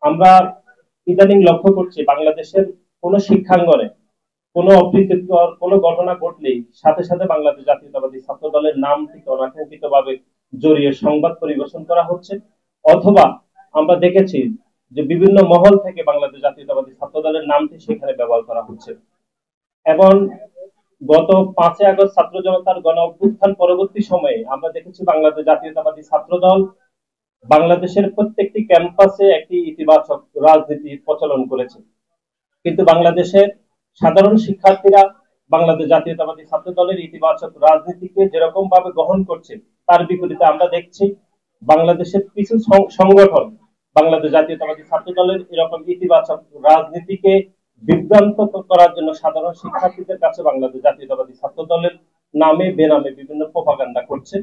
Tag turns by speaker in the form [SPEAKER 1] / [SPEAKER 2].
[SPEAKER 1] আমরা ইদানিং লক্ষ্য করছি বাংলাদেশের কোন শিক্ষাঙ্গনে কোন অপ্রীতিকর কোন ঘটনা ঘটলেই সাথে সাথে বাংলাদেশ জাতীয়তাবাদী ছাত্র দলের নাম থেকে অনাকাঙ্ক্ষিত ভাবে জড়িয়ে সংবাদ পরিবেশন করা হচ্ছে, অথবা আমরা দেখেছি যে বিভিন্ন মহল থেকে বাংলাদেশ জাতীয়তাবাদী ছাত্র দলের নামটি সেখানে ব্যবহার করা হচ্ছে। এবং গত 5ই আগস্ট ছাত্র জনতার গণ অভ্যুত্থান পরবর্তী সময়ে আমরা দেখেছি বাংলাদেশ জাতীয়তাবাদী ছাত্র দল বাংলাদেশের প্রত্যেকটি ক্যাম্পাসে একটি ইতিবাচক রাজনীতি প্রচলন করেছে। কিন্তু বাংলাদেশের সাধারণ শিক্ষার্থীরা বাংলাদেশ জাতীয়তাবাদী ছাত্র দলের ইতিবাচক রাজনীতিকে যেরকম ভাবে গ্রহণ করছে, তার বিপরীতে আমরা দেখছি বাংলাদেশের কিছু সংগঠন বাংলাদেশ জাতীয়তাবাদী ছাত্র দলের এরকম ইতিবাচক রাজনীতিকে বিভ্রান্ত করার জন্য সাধারণ শিক্ষার্থীদের কাছে বাংলাদেশ জাতীয়তাবাদী ছাত্র দলের নামে বেনামে বিভিন্ন প্রপাগান্ডা করছে।